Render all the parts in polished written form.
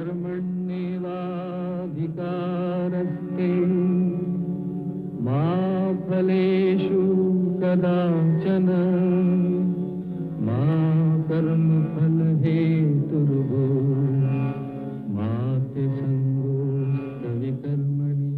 कर्मण्येवाधिकारस्ते मा फलेषु कदाचन मा कर्मफल हेतुर्भो मा ते संगोऽस्त्वविकर्मणि।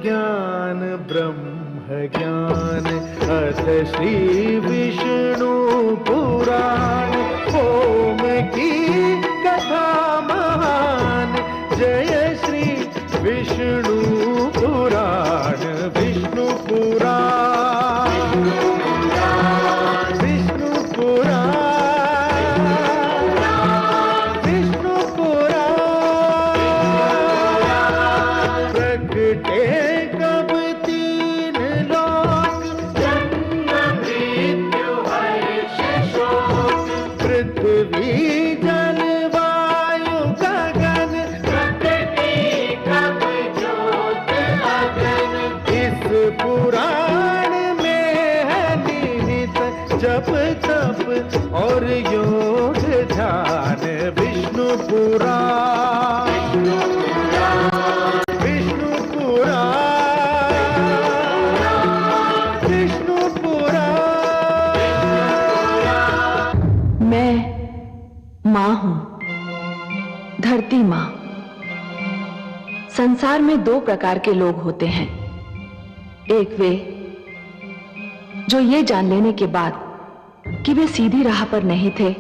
ज्ञान ब्रह्म ज्ञान अथ श्री विष्णु पुराण ओम की कथा महान जय श्री विष्णु पुराण विष्णु पुराण विष्णु पुराण विष्णु पुराण प्रगटे जप तप और योग ध्यान विष्णु पुराण विष्णु पुराण विष्णु पुराण। मैं माँ हूँ, धरती माँ। संसार में दो प्रकार के लोग होते हैं। एक वे जो ये जान लेने के बाद कि वे सीधी राह पर नहीं थे,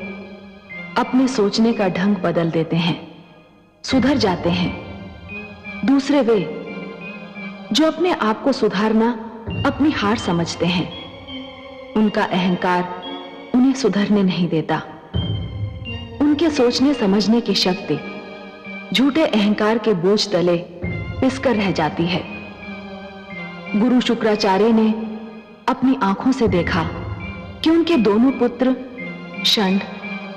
अपने सोचने का ढंग बदल देते हैं, सुधर जाते हैं। दूसरे वे जो अपने आप को सुधारना अपनी हार समझते हैं। उनका अहंकार उन्हें सुधरने नहीं देता। उनके सोचने समझने की शक्ति झूठे अहंकार के बोझ तले पिसकर रह जाती है। गुरु शुक्राचार्य ने अपनी आंखों से देखा कि उनके दोनों पुत्र षंड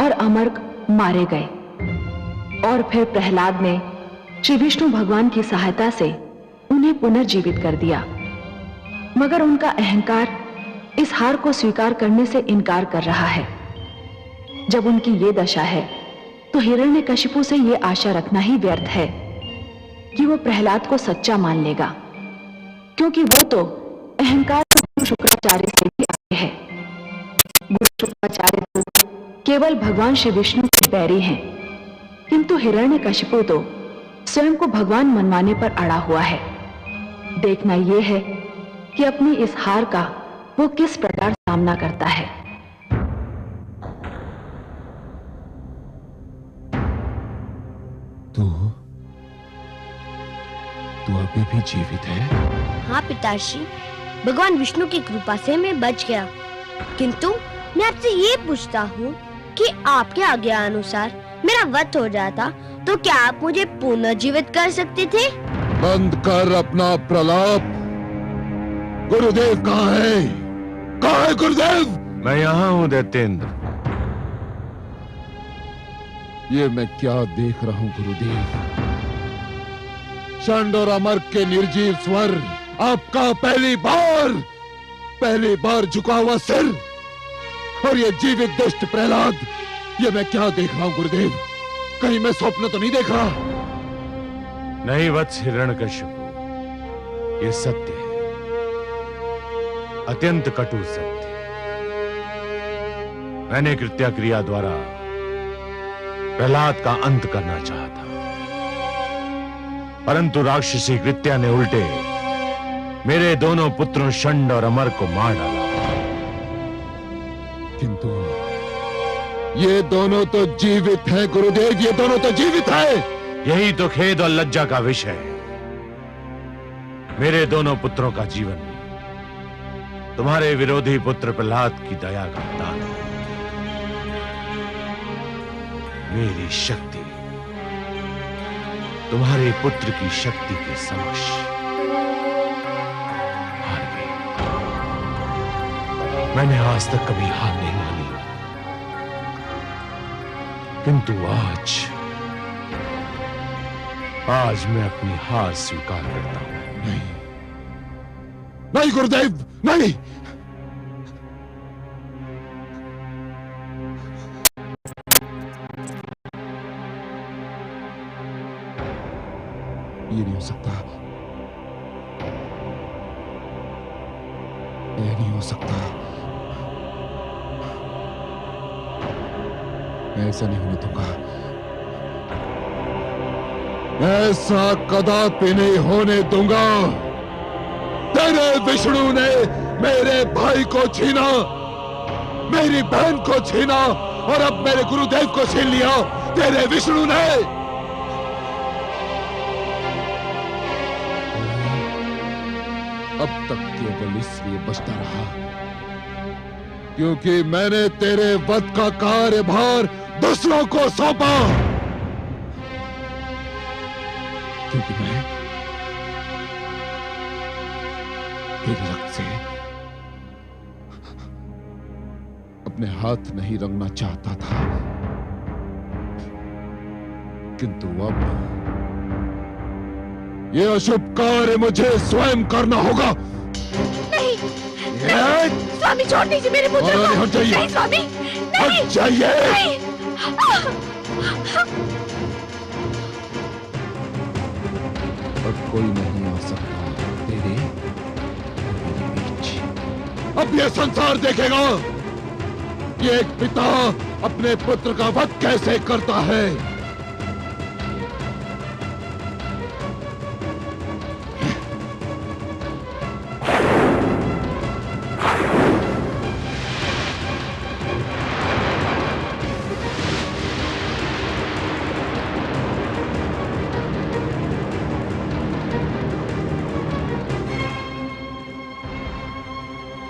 और अमर्क मारे गए, और फिर प्रहलाद ने श्री विष्णु भगवान की सहायता से उन्हें पुनर्जीवित कर दिया। मगर उनका अहंकार इस हार को स्वीकार करने से इनकार कर रहा है। जब उनकी ये दशा है तो हिरण्यकशिपु से ये आशा रखना ही व्यर्थ है कि वो प्रहलाद को सच्चा मान लेगा, क्योंकि वो तो अहंकार गुरु शुक्राचार्य से भी आगे है। गुरु शुक्राचार्य तो केवल भगवान श्री विष्णु के बैरी हैं, किंतु हिरण्यकशिपु तो स्वयं को भगवान मनवाने पर अड़ा हुआ है। देखना यह है कि अपनी इस हार का वो किस प्रकार सामना करता है। तू अभी भी जीवित है? हाँ पिताश्री, भगवान विष्णु की कृपा से मैं बच गया। किंतु मैं आपसे ये पूछता हूँ कि आपके आज्ञा अनुसार मेरा वध हो जाता तो क्या आप मुझे पुनर्जीवित कर सकते थे? बंद कर अपना प्रलाप। गुरुदेव कहाँ है? कहाँ है गुरुदेव? मैं यहाँ हूँ दैत्येंद्र। ये मैं क्या देख रहा हूँ गुरुदेव? षंड और अमर्क के निर्जीव स्वर, आपका पहली बार झुका हुआ सिर, और ये जीवित दुष्ट प्रहलाद, ये मैं क्या देख रहा हूं गुरुदेव? कहीं मैं स्वप्न तो नहीं देख रहा? नहीं वत्स हिरण्यकशिपु, ये सत्य है, अत्यंत कटु सत्य। मैंने कृत्या क्रिया द्वारा प्रहलाद का अंत करना चाहा था, परंतु राक्षसी कृत्या ने उल्टे मेरे दोनों पुत्रों षंड और अमर को मार डाला। किंतु ये दोनों तो जीवित हैं गुरुदेव, ये दोनों तो जीवित हैं। यही तो खेद और लज्जा का विषय है। मेरे दोनों पुत्रों का जीवन तुम्हारे विरोधी पुत्र प्रहलाद की दया का दान है। मेरी शक्ति तुम्हारे पुत्र की शक्ति के समक्ष मैंने आज तक कभी हार नहीं मानी, किंतु आज मैं अपनी हार स्वीकार करता हूं। नहीं, नहीं गुरुदेव, नहीं। ये नहीं हो सकता, ये नहीं हो सकता, मैं ऐसा नहीं होने दूंगा, ऐसा कदापि नहीं होने दूंगा। तेरे विष्णु ने मेरे भाई को छीना, मेरी बहन को छीना और अब मेरे गुरुदेव को छीन लिया तेरे विष्णु ने। अब तक केवल इसलिए बचता रहा क्योंकि मैंने तेरे वध का कार्यभार दूसरों को सौंपा, क्योंकि मैं तेरे रक्त से अपने हाथ नहीं रंगना चाहता था, किंतु अब यह अशुभ कार्य मुझे स्वयं करना होगा। नहीं, स्वामी छोड़ दीजिए मेरे पुत्र को। हट जाइए, नहीं स्वामी, हट जाइए। नहीं। अब कोई नहीं आ सकता तेरे मेरे बीच। अब यह संसार देखेगा कि एक पिता अपने पुत्र का वध कैसे करता है।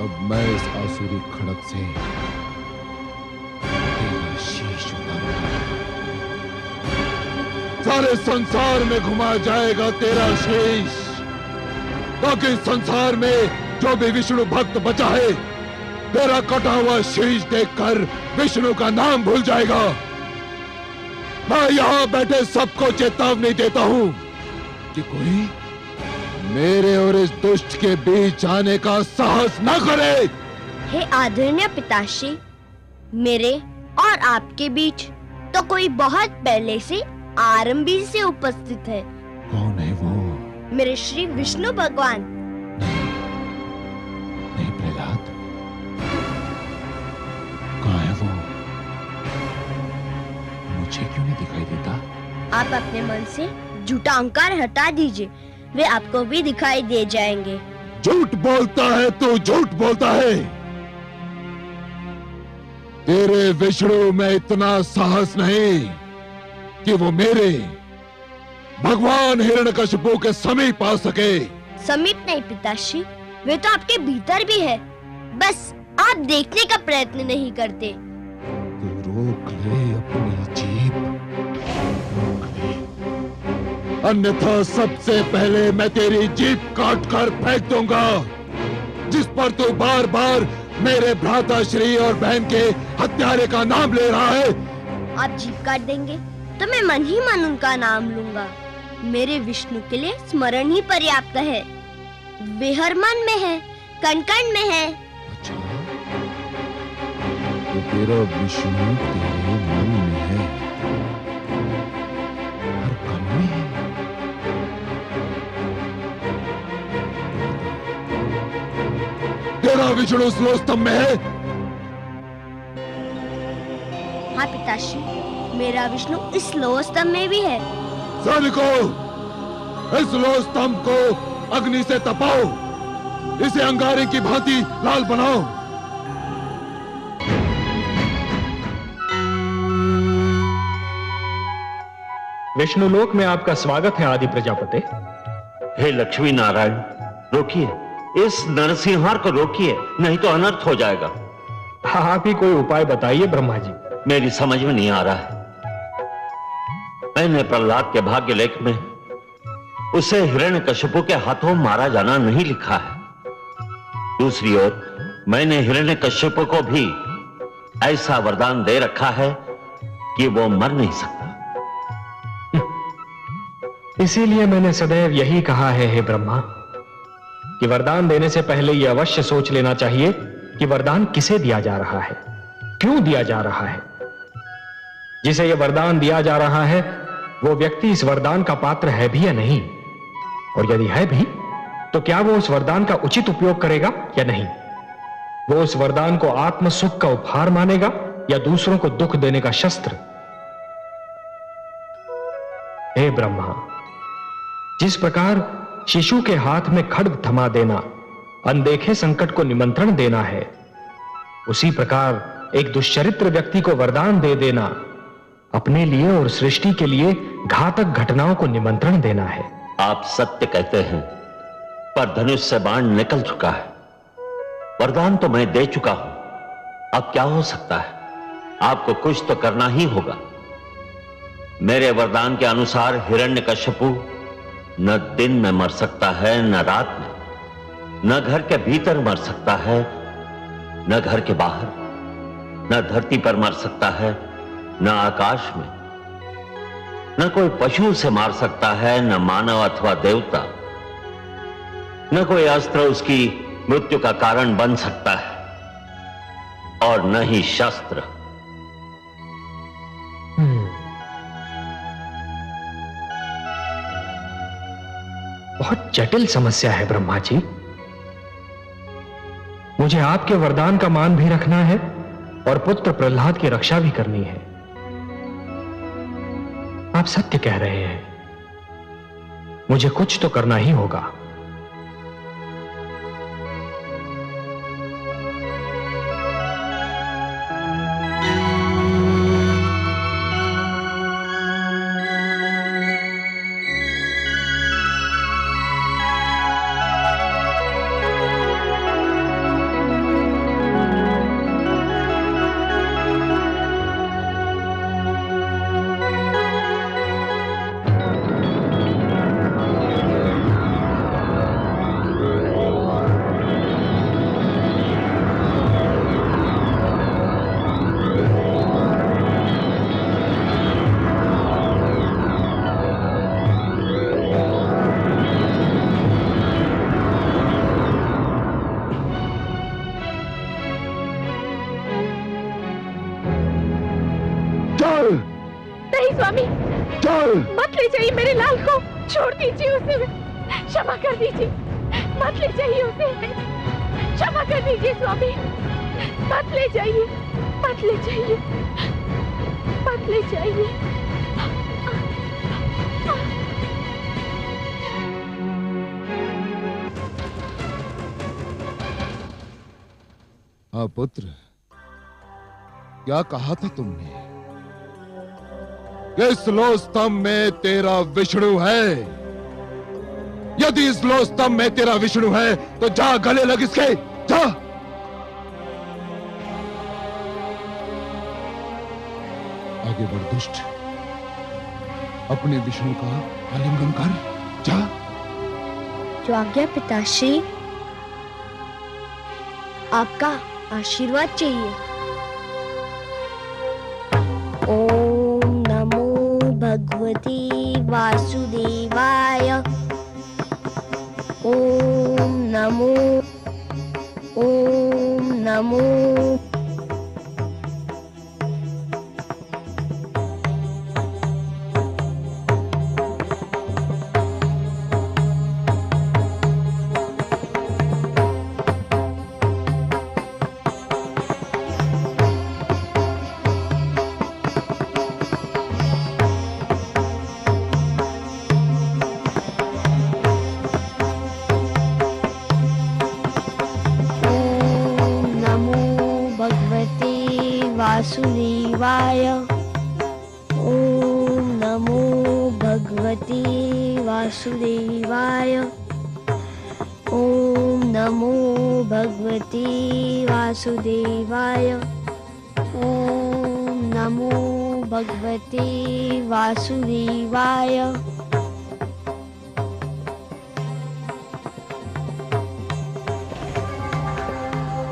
अब मैं इस आसुरी खड़क से तेरा शीश उतारूंगा, सारे संसार में घुमाया जाएगा तेरा शीश, ताकि संसार में जो भी विष्णु भक्त बचा है तेरा कटा हुआ शीश देखकर विष्णु का नाम भूल जाएगा। मैं यहां बैठे सबको चेतावनी देता हूं कि कोई मेरे और इस दुष्ट के बीच आने का साहस न करे। हे आदरणीय पिताश्री, मेरे और आपके बीच तो कोई बहुत पहले से आरंभी से उपस्थित है। कौन है वो? मेरे श्री विष्णु भगवान। नहीं प्रहलाद, कहाँ है वो? मुझे क्यों नहीं दिखाई देता? आप अपने मन से झूठा अहंकार हटा दीजिए, वे आपको भी दिखाई दे जाएंगे। झूठ बोलता है तू, झूठ बोलता है। तेरे विष्णु में इतना साहस नहीं कि वो मेरे भगवान हिरण्यकशिपु के समीप आ सके। समीप नहीं पिताश्री, वे तो आपके भीतर भी है, बस आप देखने का प्रयत्न नहीं करते। तू रोक ले अपनी जीभ, रोक ले, अन्यथा सबसे पहले मैं तेरी जीभ काट कर फेंक दूंगा, जिस पर तू बार बार मेरे भ्राता श्री और बहन के हत्यारे का नाम ले रहा है। आप जीभ काट देंगे तो मैं मन ही मन उनका नाम लूंगा। मेरे विष्णु के लिए स्मरण ही पर्याप्त है। वे हर मन में है, कण कण में है। अच्छा, तो तेरा विष्णु तेरे मन में है, हर कण में है। तेरा विष्णु स्लोस्तंभ में है। हाँ पिताश्री, मेरा विष्णु इस लोह स्तंभ में भी है। सैनिकों, इस लोह स्तंभ को अग्नि से तपाओ, इसे अंगारे की भांति लाल बनाओ। विष्णुलोक में आपका स्वागत है आदि प्रजापति। हे लक्ष्मी नारायण, रोकिए, इस नरसिंहार को रोकिए, नहीं तो अनर्थ हो जाएगा। आप ही कोई उपाय बताइए ब्रह्मा जी। मेरी समझ में नहीं आ रहा है। मैंने प्रहलाद के भाग्य लेख में उसे हिरण्यकशिपु के हाथों मारा जाना नहीं लिखा है। दूसरी ओर मैंने हिरण्यकश्यप को भी ऐसा वरदान दे रखा है कि वो मर नहीं सकता। इसीलिए मैंने सदैव यही कहा है हे ब्रह्मा, कि वरदान देने से पहले यह अवश्य सोच लेना चाहिए कि वरदान किसे दिया जा रहा है, क्यों दिया जा रहा है। जिसे यह वरदान दिया जा रहा है वो व्यक्ति इस वरदान का पात्र है भी या नहीं, और यदि है भी तो क्या वो उस वरदान का उचित उपयोग करेगा या नहीं। वो उस वरदान को आत्म सुख का उपहार मानेगा या दूसरों को दुख देने का शस्त्र। हे ब्रह्मा, जिस प्रकार शिशु के हाथ में खड्ग थमा देना अनदेखे संकट को निमंत्रण देना है, उसी प्रकार एक दुष्चरित्र व्यक्ति को वरदान दे देना अपने लिए और सृष्टि के लिए घातक घटनाओं को निमंत्रण देना है। आप सत्य कहते हैं, पर धनुष से बाण निकल चुका है। वरदान तो मैं दे चुका हूं, अब क्या हो सकता है। आपको कुछ तो करना ही होगा। मेरे वरदान के अनुसार हिरण्यकश्यपु न दिन में मर सकता है, न रात में, न घर के भीतर मर सकता है, न घर के बाहर, न धरती पर मर सकता है, न आकाश में, न कोई पशु से मार सकता है, न मानव अथवा देवता, न कोई अस्त्र उसकी मृत्यु का कारण बन सकता है, और न ही शस्त्र। बहुत जटिल समस्या है ब्रह्मा जी। मुझे आपके वरदान का मान भी रखना है और पुत्र प्रहलाद की रक्षा भी करनी है। आप सत्य कह रहे हैं, मुझे कुछ तो करना ही होगा। नहीं स्वामी, मत ले जाइए मेरे लाल को, छोड़ दीजिए उसे, क्षमा कर दीजिए, मत ले जाइए उसे, क्षमा कर दीजिए स्वामी, मत ले जाइए, मत ले जाइए, मत ले जाइए। हाँ पुत्र, क्या कहा था तुमने? इस लो स्तंभ में तेरा विष्णु है। यदि इस लो स्तंभ में तेरा विष्णु है तो जा गले लग इसके, जा। आगे बढ़ दुष्ट, अपने विष्णु का आलिंगन कर, जा। जो आज्ञा पिताश्री, आपका आशीर्वाद चाहिए। ओम नमो भगवते वासुदेवाय। ओम नमो, ओम नमो। वासुदेवाय। ओम नमो भगवते वासुदेवाय। ओम नमो भगवते वासुदेवाय। ओम नमो भगवते वासुदेवाय।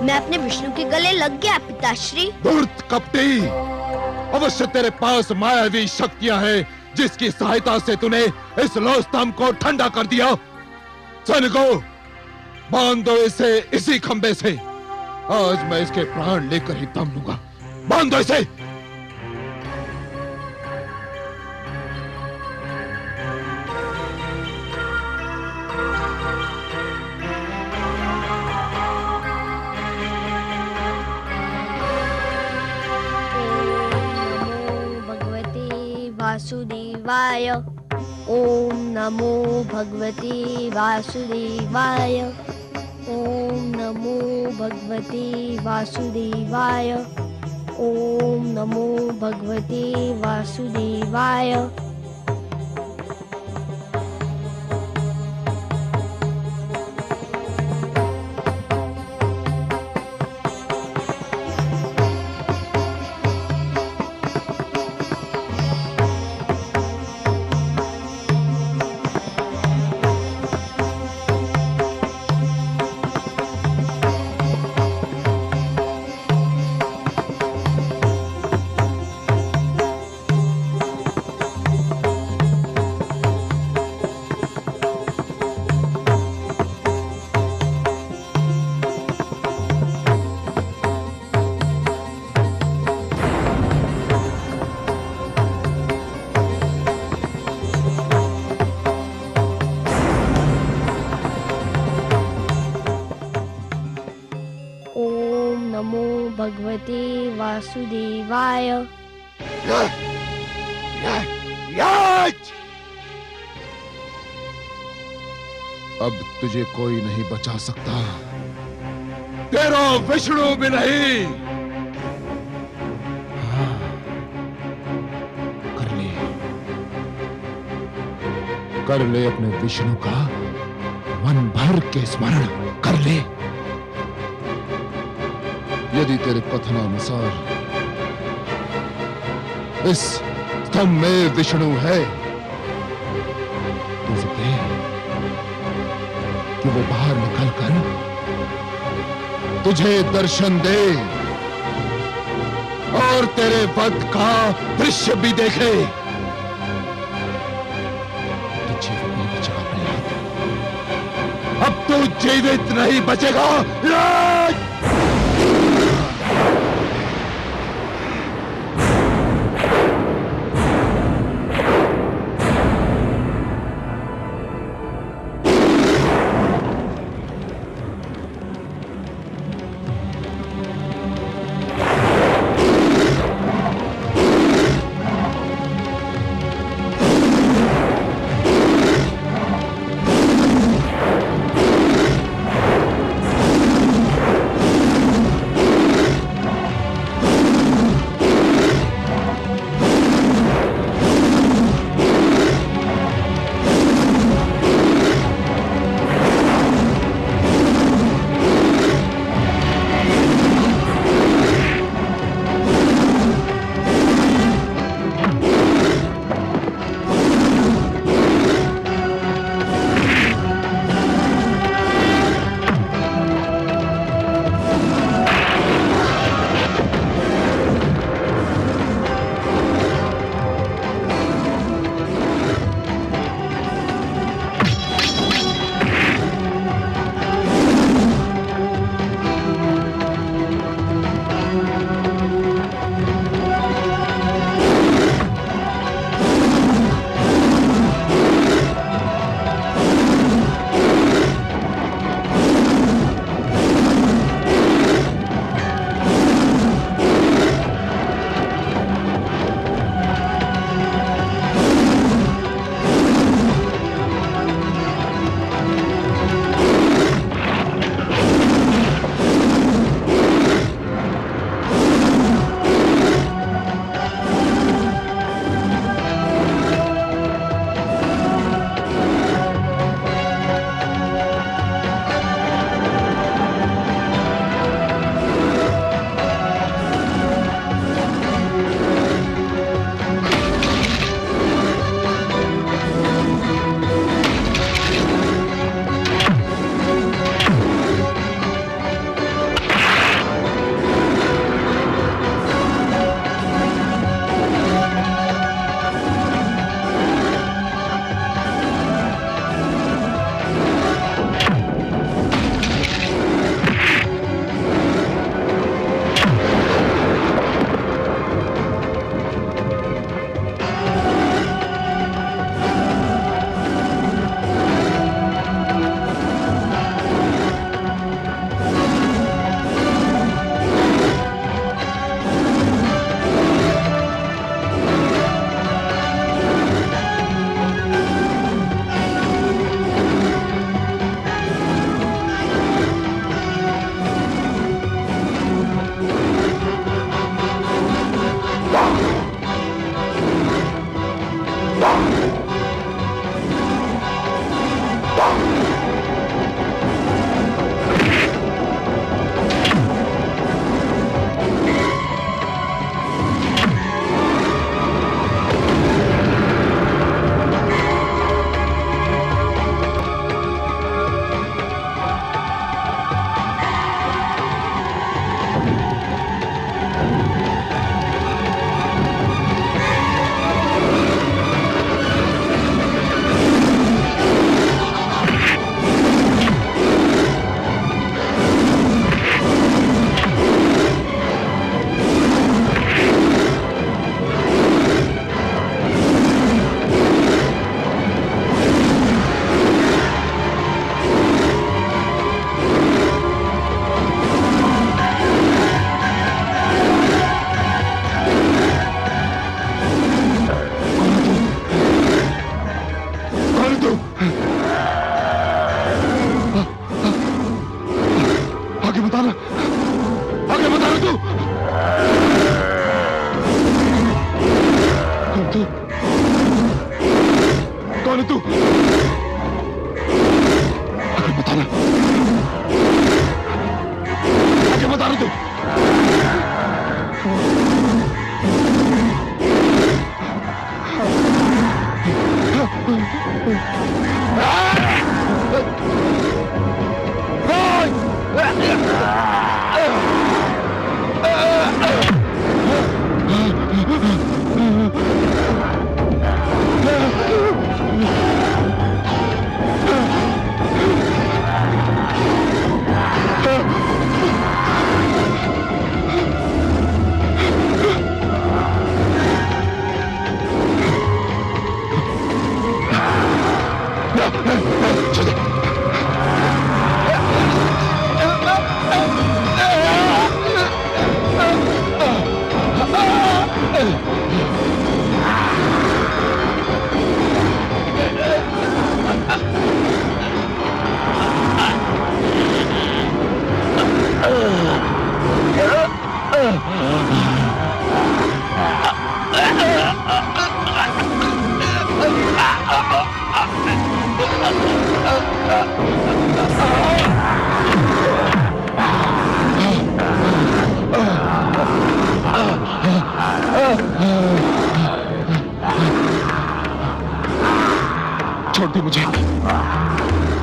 मैं अपने विष्णु के गले लग गया पिताश्री। धूर्त कपटी, अवश्य तेरे पास मायावी शक्तियां हैं जिसकी सहायता से तूने इस लौह स्तंभ को ठंडा कर दिया। सैनिकों, बांध दो इसे इसी खंबे से। आज मैं इसके प्राण लेकर ही दम लूंगा। बांध दो इसे। वासुदेवाय। ओम नमो भगवते वासुदेवाय। ओम नमो भगवते वासुदेवाय। ओम नमो भगवते वासुदेवाय। भगवते वासुदेवाय। अब तुझे कोई नहीं बचा सकता, तेरा विष्णु भी नहीं। हाँ, कर ले अपने विष्णु का मन भर के स्मरण कर ले। यदि तेरे कथनानुसार इस स्तंभ में विष्णु है तो सकते कि वो बाहर निकलकर तुझे दर्शन दे और तेरे वध का दृश्य भी देखे। तो जीवित नहीं बचेगा प्रहलाद, अब तू जीवित नहीं बचेगा। तू? कौन है तू? आगे बताना, आगे बताना तू। छोड़ दे मुझे,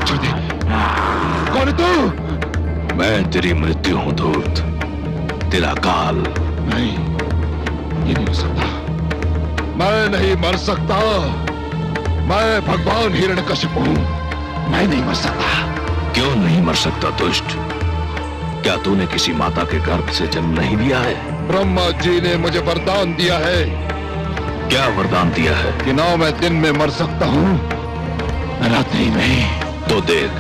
छोड़ दे। कौन है तू? मैं तेरी मृत्यु हूं धूर्त, तेरा काल। नहीं, ये नहीं हो सकता। मैं नहीं मर सकता। मैं भगवान हिरण्यकशिपु हूं, मैं नहीं मर सकता। क्यों नहीं मर सकता दुष्ट? क्या तूने किसी माता के गर्भ से जन्म नहीं लिया है? ब्रह्मा जी ने मुझे वरदान दिया है। क्या वरदान दिया है? कि ना मैं दिन में मर सकता हूं, रात्रि में। तो देख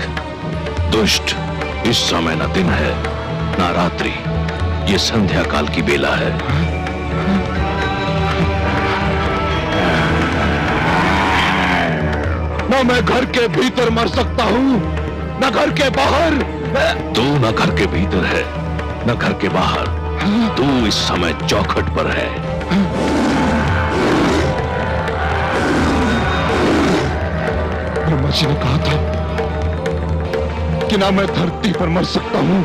दुष्ट, इस समय न दिन है ना रात्रि, ये संध्या काल की बेला है। ना मैं घर के भीतर मर सकता हूं, ना घर के बाहर। तू न घर के भीतर है न घर के बाहर, तू इस समय चौखट पर है। ब्रह्मा जी ने कहा था कि ना मैं धरती पर मर सकता हूं,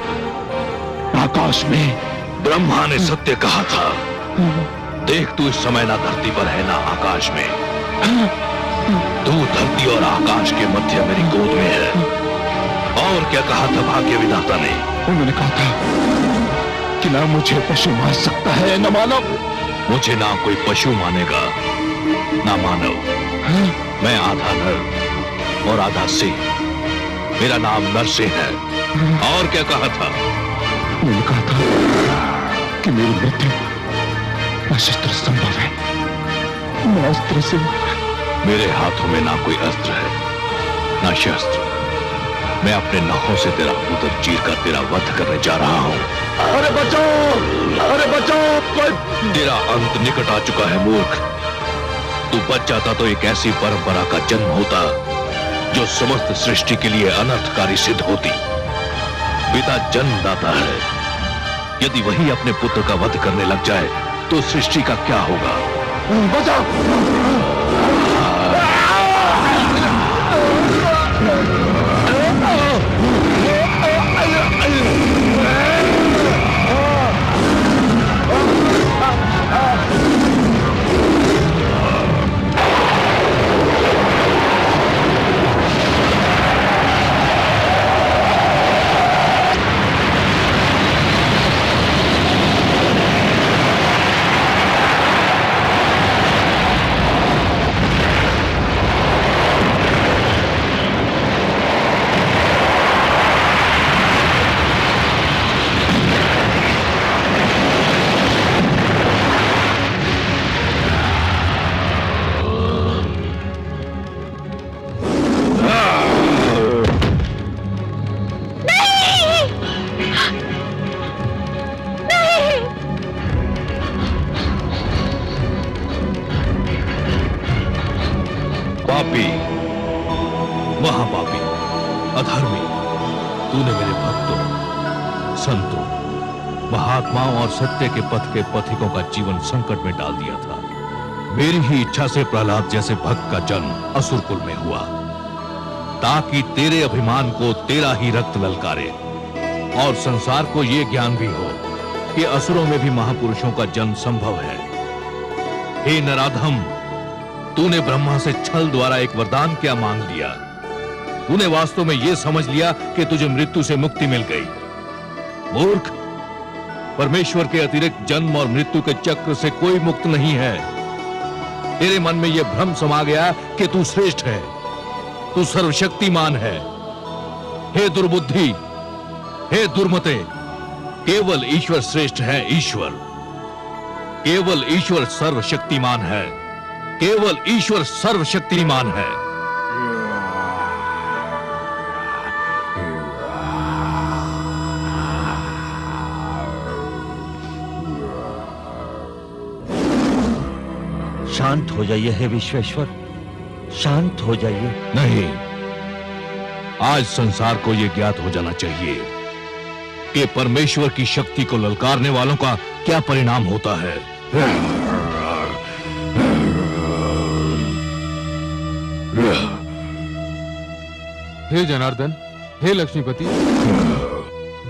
आकाश में। ब्रह्मा ने सत्य कहा था। देख तू इस समय ना धरती पर है ना आकाश में, तू धरती और आकाश के मध्य मेरी गोद में है। और क्या कहा था भाग्य विधाता ने? उन्होंने कहा था कि ना मुझे पशु मान सकता है न मानव। मुझे ना कोई पशु मानेगा ना मानव। मैं आधा नर और आधा सिंह, मेरा नाम नरसिंह है। और क्या कहा था? उन्होंने कहा था कि मेरी मृत्यु अशस्त्र संभव है, मैं अस्त्र से। मेरे हाथों में ना कोई अस्त्र है ना शस्त्र। मैं अपने नखों से तेरा उदर चीर कर तेरा वध करने जा रहा हूं। अरे बचाओ, अरे बचाओ, कोई। तेरा अंत निकट आ चुका है मूर्ख। तू बच जाता तो एक ऐसी परंपरा का जन्म होता जो समस्त सृष्टि के लिए अनर्थकारी सिद्ध होती। पिता जन्मदाता है, यदि वही अपने पुत्र का वध करने लग जाए तो सृष्टि का क्या होगा? बचाओ। पापी, महापापी, अधर्मी, तूने मेरे भक्तों, संतों, महात्माओं और सत्य के पथ के पथिकों का जीवन संकट में डाल दिया था। मेरी ही इच्छा से प्रहलाद जैसे भक्त का जन्म असुर कुल में हुआ, ताकि तेरे अभिमान को तेरा ही रक्त ललकारे और संसार को यह ज्ञान भी हो कि असुरों में भी महापुरुषों का जन्म संभव है। हे नराधम, तूने ब्रह्मा से छल द्वारा एक वरदान क्या मांग लिया? तूने वास्तव में यह समझ लिया कि तुझे मृत्यु से मुक्ति मिल गई। मूर्ख, परमेश्वर के अतिरिक्त जन्म और मृत्यु के चक्र से कोई मुक्त नहीं है। तेरे मन में यह भ्रम समा गया कि तू श्रेष्ठ है, तू सर्वशक्तिमान है। हे दुर्बुद्धि, हे दुर्मते, केवल ईश्वर श्रेष्ठ है। ईश्वर, केवल ईश्वर सर्वशक्तिमान है, केवल ईश्वर सर्वशक्तिमान है। शांत हो जाइए हे विश्वेश्वर, शांत हो जाइए। नहीं, आज संसार को यह ज्ञात हो जाना चाहिए कि परमेश्वर की शक्ति को ललकारने वालों का क्या परिणाम होता है। हे जनार्दन, हे लक्ष्मीपति,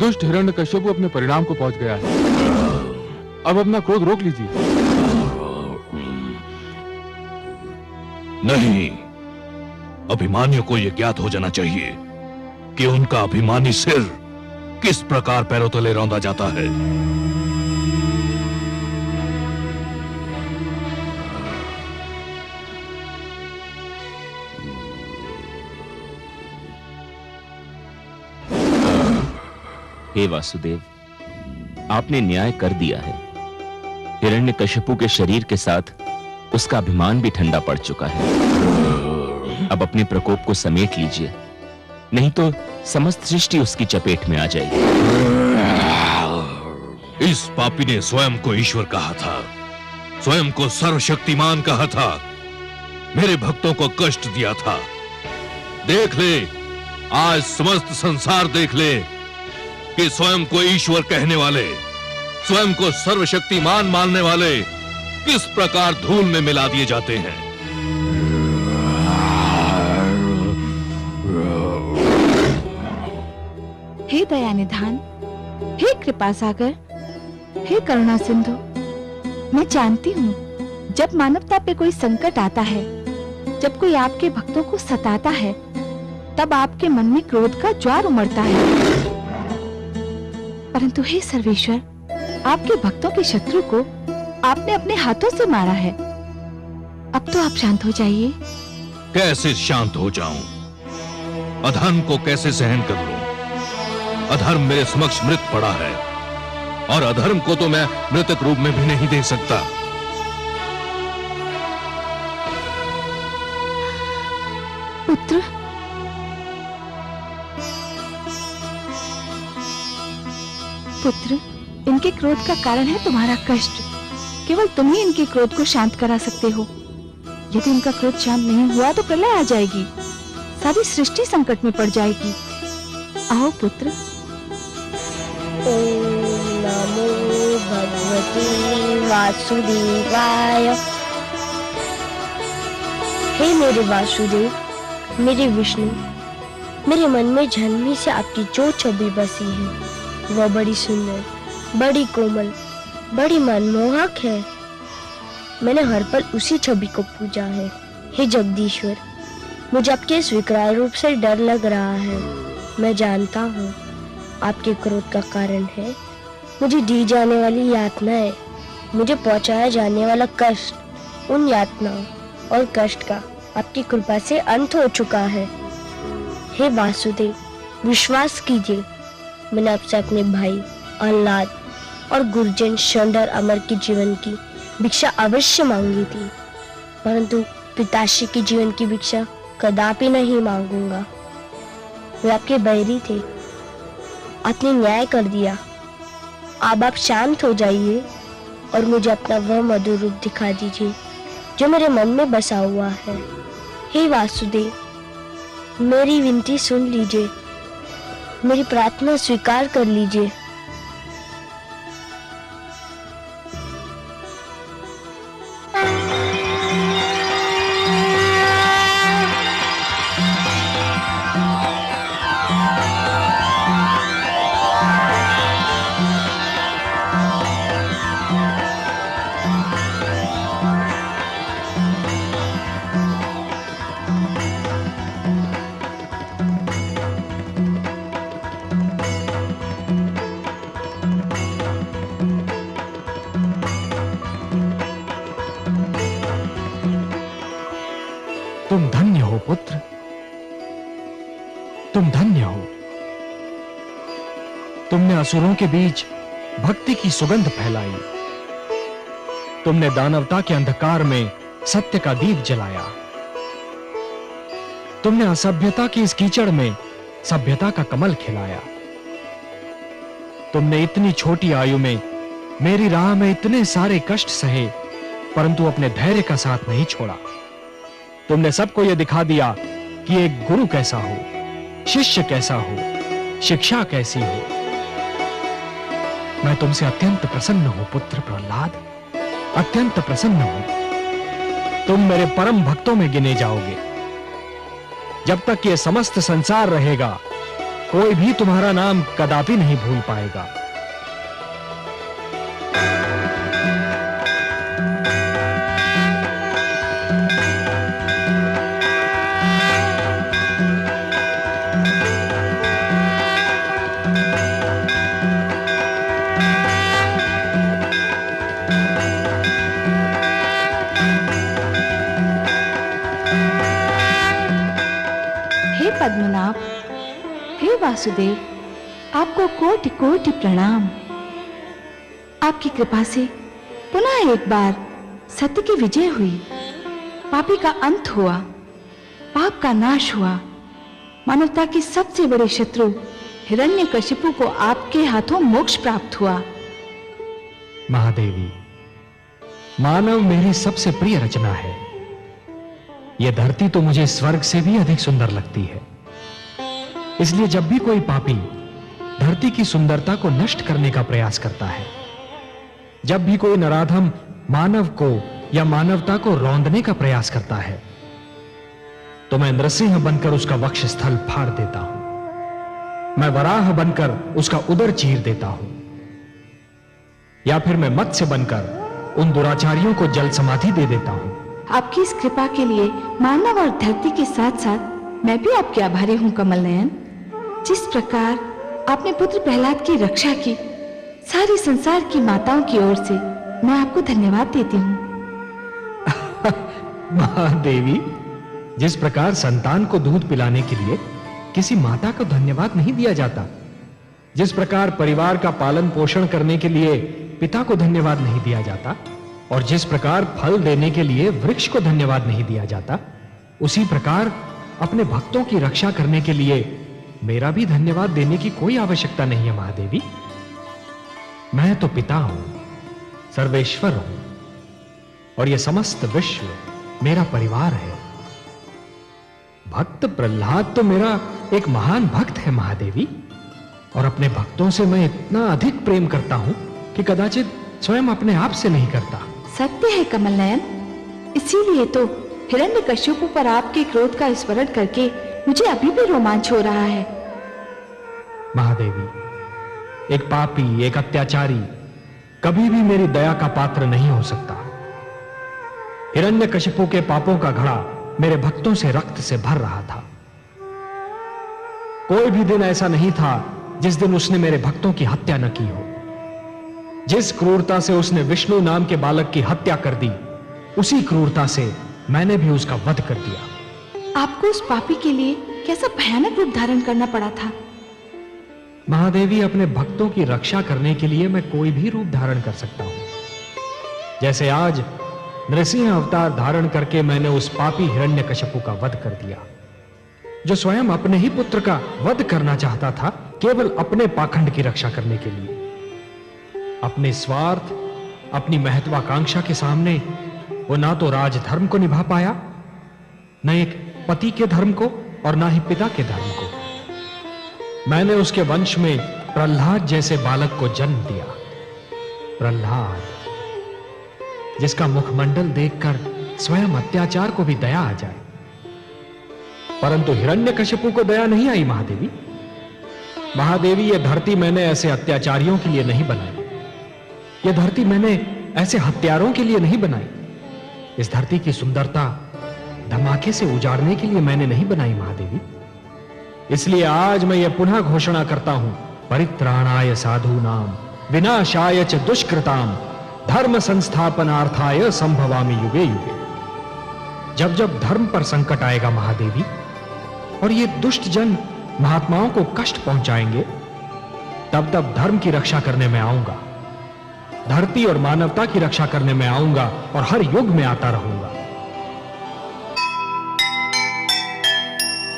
दुष्ट हिरण्यकश्यप अपने परिणाम को पहुंच गया है। अब अपना क्रोध रोक लीजिए। नहीं, अभिमानियों को यह ज्ञात हो जाना चाहिए कि उनका अभिमानी सिर किस प्रकार पैरों तले रौंदा जाता है। हे वासुदेव, आपने न्याय कर दिया है। हिरण्यकश्यपु के शरीर के साथ उसका अभिमान भी ठंडा पड़ चुका है। अब अपने प्रकोप को समेट लीजिए, नहीं तो समस्त सृष्टि उसकी चपेट में आ जाएगी। इस पापी ने स्वयं को ईश्वर कहा था, स्वयं को सर्वशक्तिमान कहा था, मेरे भक्तों को कष्ट दिया था। देख ले, आज समस्त संसार देख ले कि स्वयं को ईश्वर कहने वाले, स्वयं को सर्वशक्तिमान मानने वाले किस प्रकार धूल में मिला दिए जाते हैं। हे दया निधान, हे कृपा सागर, हे करुणा सिंधु, मैं जानती हूँ जब मानवता पे कोई संकट आता है, जब कोई आपके भक्तों को सताता है, तब आपके मन में क्रोध का ज्वार उमड़ता है। परंतु हे सर्वेश्वर, आपके भक्तों के शत्रु को आपने अपने हाथों से मारा है। अब तो आप शांत हो जाइए। कैसे शांत हो जाऊं? अधर्म को कैसे सहन कर लूं? अधर्म मेरे समक्ष मृत पड़ा है और अधर्म को तो मैं मृतक रूप में भी नहीं देख सकता। पुत्र, पुत्र, इनके क्रोध का कारण है तुम्हारा कष्ट। केवल तुम ही इनके क्रोध को शांत करा सकते हो। यदि इनका क्रोध शांत नहीं हुआ तो प्रलय आ जाएगी, सारी सृष्टि संकट में पड़ जाएगी। आओ पुत्र। ओम नमो भगवते वासुदेवाय। हे मेरे वासुदेव, मेरे विष्णु, मेरे मन में जन्म ही से आपकी जो छवि बसी है वह बड़ी सुंदर, बड़ी कोमल, बड़ी मनमोहक है। मैंने हर पल उसी छवि को पूजा है। हे जगदीश्वर, मुझे आपके इस विकराल रूप से डर लग रहा है। मैं जानता हूँ आपके क्रोध का कारण है मुझे दी जाने वाली यातनाएं, मुझे पहुँचाया जाने वाला कष्ट। उन यातनाओं और कष्ट का आपकी कृपा से अंत हो चुका है। हे वासुदेव, विश्वास कीजिए, मैंने आपसे अपने भाई आह्लाद और गुरुजन शंडर अमर के जीवन की भिक्षा अवश्य मांगी थी, परंतु पिताश्री के जीवन की भिक्षा कदापि नहीं मांगूंगा। वे आपके बैरी थे, आपने न्याय कर दिया। अब आप शांत हो जाइए और मुझे अपना वह मधुर रूप दिखा दीजिए जो मेरे मन में बसा हुआ है। हे वासुदेव, मेरी विनती सुन लीजिए, मेरी प्रार्थना स्वीकार कर लीजिए। तुम धन्य हो पुत्र, तुम धन्य हो। तुमने असुरों के बीच भक्ति की सुगंध फैलाई। तुमने दानवता के अंधकार में सत्य का दीप जलाया। तुमने असभ्यता की इस कीचड़ में सभ्यता का कमल खिलाया। तुमने इतनी छोटी आयु में मेरी राह में इतने सारे कष्ट सहे, परंतु अपने धैर्य का साथ नहीं छोड़ा। तुमने सबको यह दिखा दिया कि एक गुरु कैसा हो, शिष्य कैसा हो, शिक्षा कैसी हो। मैं तुमसे अत्यंत प्रसन्न हूं पुत्र प्रहलाद, अत्यंत प्रसन्न हूं। तुम मेरे परम भक्तों में गिने जाओगे। जब तक यह समस्त संसार रहेगा, कोई भी तुम्हारा नाम कदापि नहीं भूल पाएगा। पद्मनाभ, हे वासुदेव, आपको कोटि कोटि प्रणाम। आपकी कृपा से पुनः एक बार सत्य की विजय हुई, पापी का अंत हुआ, पाप का नाश हुआ। मानवता की सबसे बड़े शत्रु हिरण्यकशिपु को आपके हाथों मोक्ष प्राप्त हुआ। महादेवी, मानव मेरी सबसे प्रिय रचना है। यह धरती तो मुझे स्वर्ग से भी अधिक सुंदर लगती है। इसलिए जब भी कोई पापी धरती की सुंदरता को नष्ट करने का प्रयास करता है, जब भी कोई नराधम मानव को या मानवता को रौंदने का प्रयास करता है, तो मैं नृसिंह बनकर उसका वक्ष स्थल फाड़ देता हूं। मैं वराह बनकर उसका उदर चीर देता हूं, या फिर मैं मत्स्य बनकर उन दुराचारियों को जल समाधि दे देता हूं। आपकी इस कृपा के लिए मानव और धरती के साथ साथ मैं भी आपकी आभारी हूं कमल नयन। जिस प्रकार आपने पुत्र प्रहलाद की रक्षा की, सारे संसार की माताओं की ओर से मैं आपको धन्यवाद देती हूँ। महादेवी, जिस प्रकार संतान को दूध पिलाने के लिए किसी माता को धन्यवाद नहीं दिया जाता, जिस प्रकार परिवार का पालन पोषण करने के लिए पिता को धन्यवाद नहीं दिया जाता, और जिस प्रकार फल देने के लिए वृक्ष को धन्यवाद नहीं दिया जाता, उसी प्रकार अपने भक्तों की रक्षा करने के लिए मेरा भी धन्यवाद देने की कोई आवश्यकता नहीं है महादेवी। मैं तो पिता हूं, सर्वेश्वर हूं, और यह समस्त विश्व मेरा परिवार है। भक्त प्रहलाद तो मेरा एक महान भक्त है महादेवी, और अपने भक्तों से मैं इतना अधिक प्रेम करता हूं कि कदाचित स्वयं अपने आप से नहीं करता। सत्य है कमल नयन, इसीलिए तो हिरण्यकशिपु पर आपके क्रोध का स्मरण करके मुझे अभी भी रोमांच हो रहा है। महादेवी, एक पापी, एक अत्याचारी कभी भी मेरी दया का पात्र नहीं हो सकता। हिरण्यकशिपु के पापों का घड़ा मेरे भक्तों से रक्त से भर रहा था। कोई भी दिन ऐसा नहीं था जिस दिन उसने मेरे भक्तों की हत्या न की हो। जिस क्रूरता से उसने विष्णु नाम के बालक की हत्या कर दी, उसी क्रूरता से मैंने भी उसका वध कर दिया। आपको उस पापी के लिए कैसा भयानक रूप धारण करना पड़ा था? महादेवी, अपने भक्तों की रक्षा करने के लिए मैं कोई भी रूप धारण कर सकता हूं। जैसे आज नृसिंह अवतार धारण करके मैंने उस पापी हिरण्यकशिपु का वध कर दिया, जो स्वयं अपने ही पुत्र का वध करना चाहता था, केवल अपने पाखंड की रक्षा करने के लिए। अपने स्वार्थ, अपनी महत्वाकांक्षा के सामने वो ना तो राजधर्म को निभा पाया, न एक पति के धर्म को, और ना ही पिता के धर्म को। मैंने उसके वंश में प्रहलाद जैसे बालक को जन्म दिया। प्रहलाद, जिसका मुखमंडल देखकर स्वयं अत्याचार को भी दया आ जाए। परंतु हिरण्यकशिपु को दया नहीं आई महादेवी। महादेवी, यह धरती मैंने ऐसे अत्याचारियों के लिए नहीं बनाई। यह धरती मैंने ऐसे हत्यारों के लिए नहीं बनाई। इस धरती की सुंदरता धमाके से उजाड़ने के लिए मैंने नहीं बनाई महादेवी। इसलिए आज मैं यह पुनः घोषणा करता हूं, परित्राणाय साधूनां विनाशाय च दुष्कृतां धर्म संस्थापनार्थाय संभवामि युगे युगे। जब जब धर्म पर संकट आएगा महादेवी, और ये दुष्ट जन महात्माओं को कष्ट पहुंचाएंगे, तब तब धर्म की रक्षा करने में आऊंगा, धरती और मानवता की रक्षा करने में आऊंगा और हर युग में आता रहूंगा।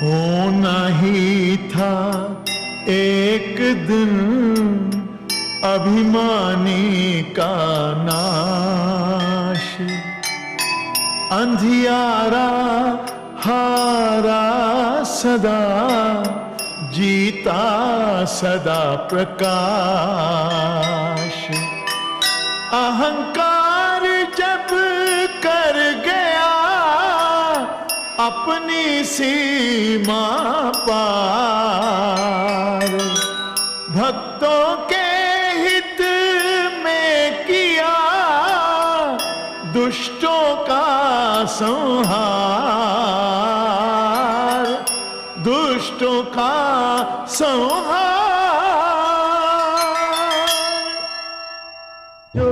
होना ही था एक दिन अभिमानी का नाश, अंधियारा हारा सदा, जीता सदा प्रकाश। अहंकार जब कर गया अपनी सीमा पार, भक्तों के हित में किया दुष्टों का संहार, दुष्टों का संहार। जो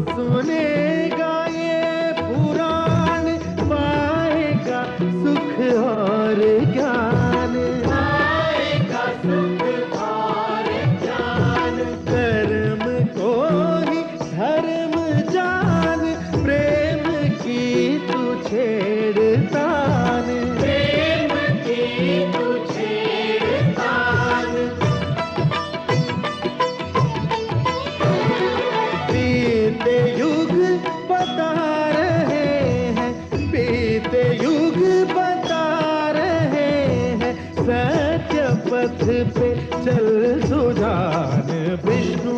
सुनेगा ये पुराण पाएगा सुख और ज्ञान, पाएगा सुख और ज्ञान। कर्म को ही धर्म जान, प्रेम की तू छेड़तान, प्रेम की तू छेड़तान। बीते युग बता रहे हैं, बीते युग बता रहे हैं, सत्य पथ पे चल सुजान। विष्णु